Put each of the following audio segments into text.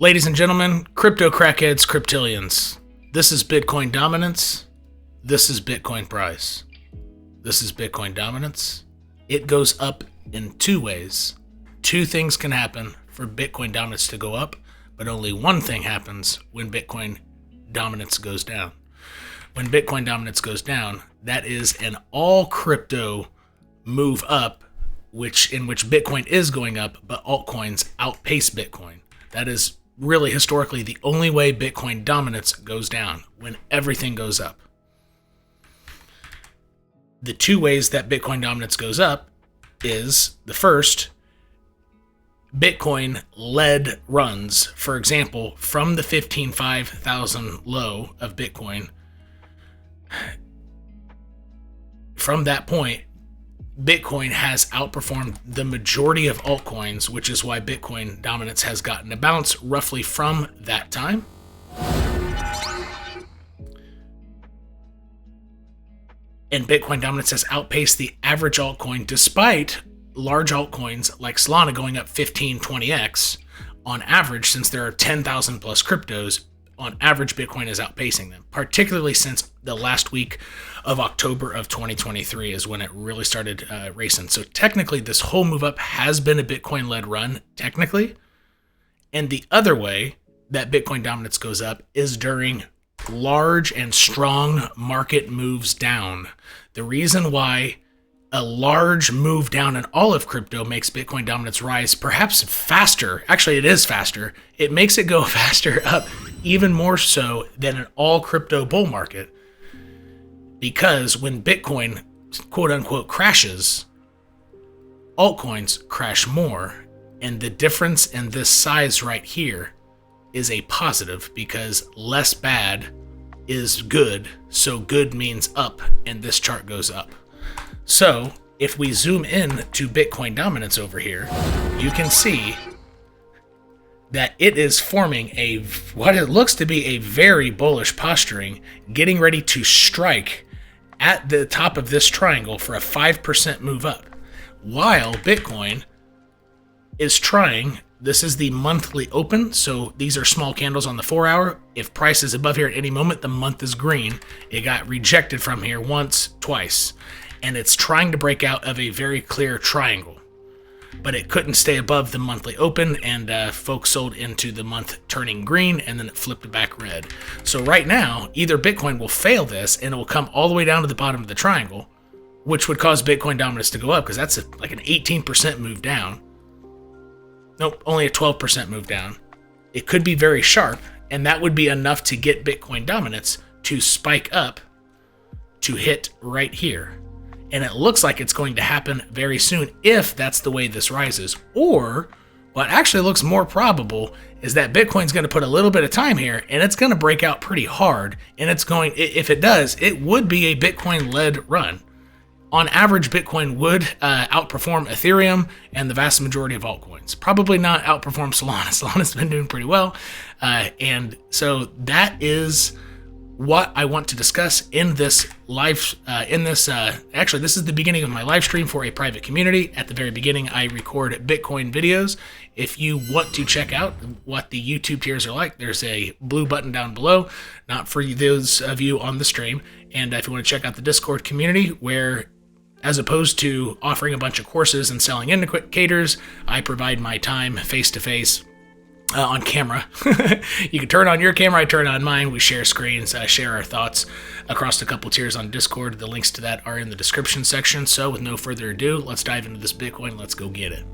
Ladies and gentlemen, crypto crackheads, cryptillions, this is Bitcoin dominance. This is Bitcoin price. This is Bitcoin dominance. It goes up in two ways. Two things can happen for Bitcoin dominance to go up, but only one thing happens when Bitcoin dominance goes down. When Bitcoin dominance goes down, that is an all crypto move up, in which Bitcoin is going up, but altcoins outpace Bitcoin. That is really historically the only way Bitcoin dominance goes down, when everything goes up. The two ways that Bitcoin dominance goes up is, the first, Bitcoin-led runs. For example, from the 15,500 low of Bitcoin, from that point, Bitcoin has outperformed the majority of altcoins, which is why Bitcoin dominance has gotten a bounce roughly from that time. And Bitcoin dominance has outpaced the average altcoin, despite large altcoins like Solana going up 15-20x on average. Since there are 10,000 plus cryptos, on average Bitcoin is outpacing them, particularly since the last week of October of 2023 is when it really started racing. So technically this whole move up has been a Bitcoin-led run, technically. And the other way that Bitcoin dominance goes up is during large and strong market moves down. The reason why a large move down in all of crypto makes Bitcoin dominance rise perhaps faster. Actually, it is faster. It makes it go faster up even more so than an all crypto bull market. Because when Bitcoin, quote unquote, crashes, altcoins crash more. And the difference in this size right here is a positive, because less bad is good. So good means up, and this chart goes up. So if we zoom in to Bitcoin dominance over here, you can see that it is forming what it looks to be a very bullish posturing, getting ready to strike at the top of this triangle for a 5% move up, while Bitcoin is trying. This is the monthly open, so these are small candles on the 4-hour. If price is above here at any moment, the month is green. It got rejected from here once, twice, and it's trying to break out of a very clear triangle. But it couldn't stay above the monthly open, and folks sold into the month turning green, and then it flipped back red. So right now, either Bitcoin will fail this, and it will come all the way down to the bottom of the triangle, which would cause Bitcoin dominance to go up, because that's like an 18% move down. Nope, only a 12% move down. It could be very sharp, and that would be enough to get Bitcoin dominance to spike up to hit right here. And it looks like it's going to happen very soon if that's the way this rises. Or what actually looks more probable is that Bitcoin's going to put a little bit of time here, and it's going to break out pretty hard. And it's going, if it does, it would be a Bitcoin-led run. On average, Bitcoin would outperform Ethereum and the vast majority of altcoins. Probably not outperform Solana. Solana's been doing pretty well. And so that is what I want to discuss in this live, actually, this is the beginning of my live stream for a private community. At the very beginning, I record Bitcoin videos. If you want to check out what the YouTube tiers are like, there's a blue button down below, not for those of you on the stream. And if you want to check out the Discord community, where as opposed to offering a bunch of courses and selling indicators, I provide my time face-to-face on camera. You can turn on your camera, I turn on mine. We share screens, share our thoughts across a couple tiers on Discord. The links to that are in the description section. So with no further ado, let's dive into this Bitcoin. Let's go get it.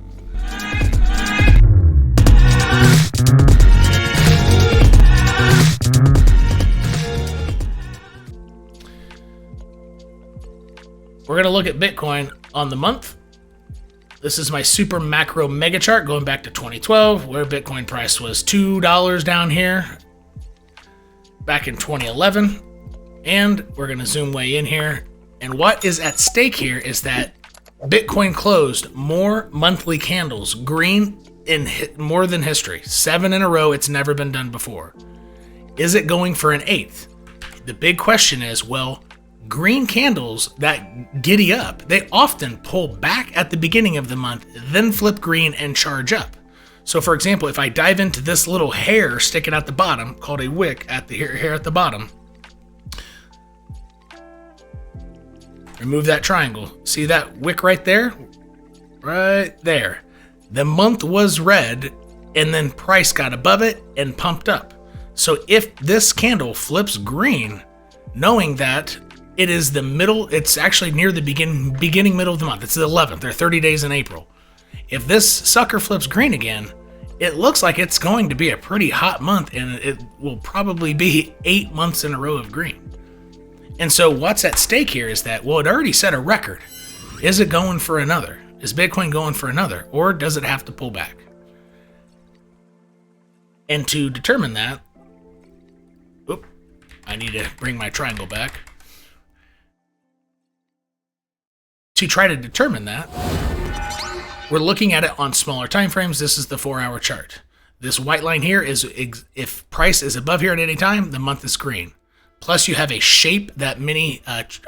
We're going to look at Bitcoin on the month. This is my super macro mega chart going back to 2012, where Bitcoin price was $2 down here back in 2011. And we're going to zoom way in here. And what is at stake here is that Bitcoin closed more monthly candles green in more than history. 7 in a row. It's never been done before. Is it going for an 8th? The big question is, well, green candles that giddy up, they often pull back at the beginning of the month, then flip green and charge up. So for example, if I dive into this little hair sticking at the bottom, called a wick at the hair at the bottom, remove that triangle. See that wick right there? Right there. The month was red, and then price got above it and pumped up. So if this candle flips green, knowing that it is the middle, it's actually near the beginning middle of the month. It's the 11th. There are 30 days in April. If this sucker flips green again, it looks like it's going to be a pretty hot month, and it will probably be 8 months in a row of green. And so what's at stake here is that, well, it already set a record. Is it going for another? Is Bitcoin going for another? Or does it have to pull back? And to determine that, I need to bring my triangle back. To try to determine that, we're looking at it on smaller time frames. This is the 4-hour chart. This white line here is if price is above here at any time, the month is green. Plus you have a shape that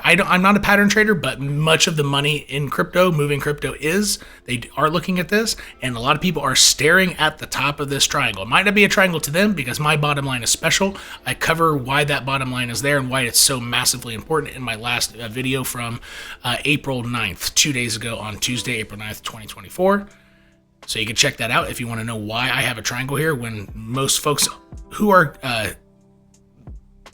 I'm not a pattern trader, but much of the money in crypto, moving crypto they are looking at this, and a lot of people are staring at the top of this triangle. It might not be a triangle to them because my bottom line is special. I cover why that bottom line is there and why it's so massively important in my last video from April 9th, 2 days ago on Tuesday, April 9th, 2024. So you can check that out if you want to know why I have a triangle here when most folks who are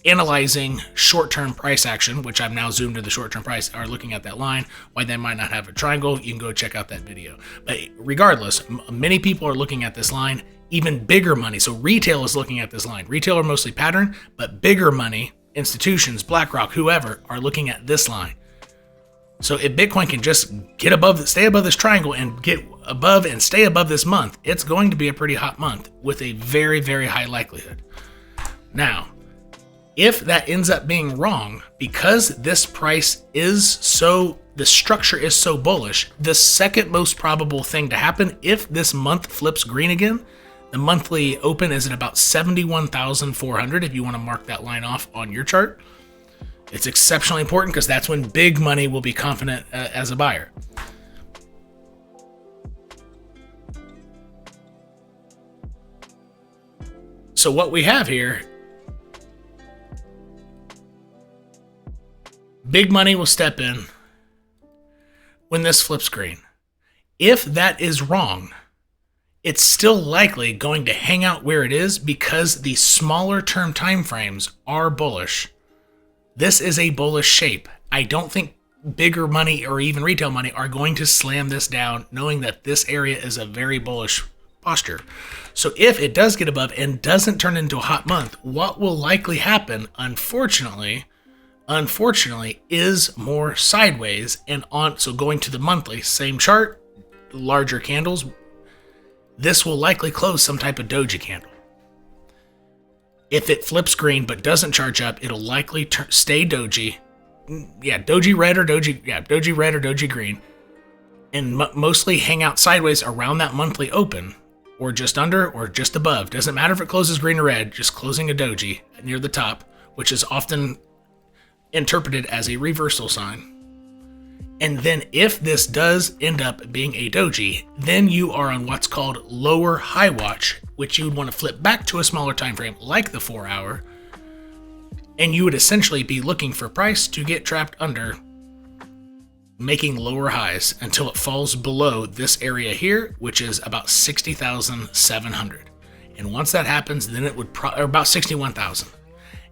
analyzing short-term price action, which I've now zoomed to the short-term price, are looking at that line, why they might not have a triangle. You can go check out that video. But regardless, many people are looking at this line, even bigger money. So retail is looking at this line. Retail are mostly pattern, but bigger money, institutions, BlackRock, whoever, are looking at this line. So if Bitcoin can just stay above this triangle and get above and stay above this month, it's going to be a pretty hot month with a very, very high likelihood. Now, if that ends up being wrong, because this price is the structure is so bullish, the second most probable thing to happen, if this month flips green again, the monthly open is at about 71,400 if you want to mark that line off on your chart. It's exceptionally important because that's when big money will be confident as a buyer. So what we have here, big money will step in when this flips green. If that is wrong, it's still likely going to hang out where it is because the smaller term time frames are bullish. This is a bullish shape. I don't think bigger money or even retail money are going to slam this down, knowing that this area is a very bullish posture. So if it does get above and doesn't turn into a hot month, what will likely happen, unfortunately, is more sideways and on. So going to the monthly, same chart, larger candles, this will likely close some type of doji candle. If it flips green but doesn't charge up, it'll likely stay doji. Doji red or doji green, and mostly hang out sideways around that monthly open, or just under or just above. Doesn't matter if it closes green or red, just closing a doji near the top, which is often interpreted as a reversal sign. And then if this does end up being a doji, then you are on what's called lower high watch, which you would want to flip back to a smaller time frame like the 4-hour, and you would essentially be looking for price to get trapped under, making lower highs until it falls below this area here, which is about 60,700. And once that happens, then it would or about 61,000.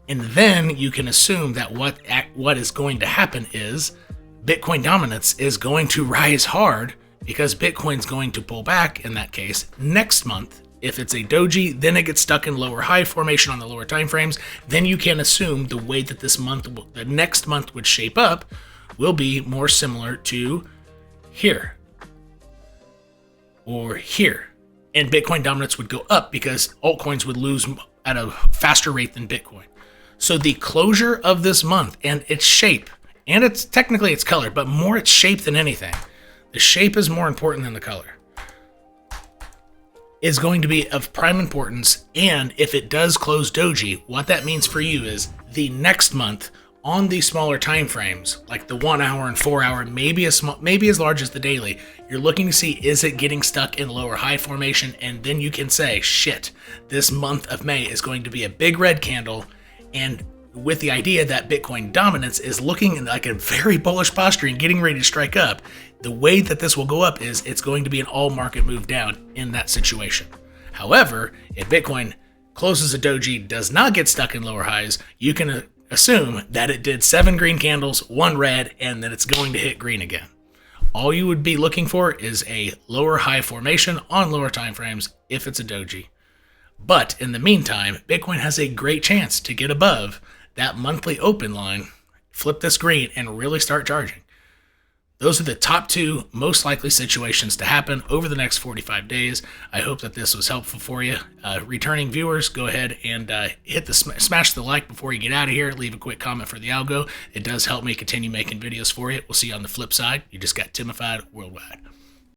And then you can assume that what is going to happen is Bitcoin dominance is going to rise hard because Bitcoin's going to pull back in that case next month. If it's a doji, then it gets stuck in lower high formation on the lower time frames. Then you can assume the way that the next month would shape up will be more similar to here or here. And Bitcoin dominance would go up because altcoins would lose at a faster rate than Bitcoin. So the closure of this month and its shape, and it's technically its color, but more its shape than anything. The shape is more important than the color. Is going to be of prime importance, and if it does close doji, what that means for you is the next month On these smaller time frames, like the 1 hour and 4 hour, maybe as large as the daily, you're looking to see, is it getting stuck in lower high formation? And then you can say, shit, this month of May is going to be a big red candle. And with the idea that Bitcoin dominance is looking like a very bullish posture and getting ready to strike up, the way that this will go up is it's going to be an all market move down in that situation. However, if Bitcoin closes a doji, does not get stuck in lower highs, you can assume that it did 7 green candles, 1 red, and that it's going to hit green again. All you would be looking for is a lower high formation on lower time frames if it's a doji. But in the meantime, Bitcoin has a great chance to get above that monthly open line, flip this green, and really start charging. Those are the top 2 most likely situations to happen over the next 45 days. I hope that this was helpful for you. Returning viewers, go ahead and smash the like before you get out of here. Leave a quick comment for the algo. It does help me continue making videos for you. We'll see you on the flip side. You just got Timified Worldwide.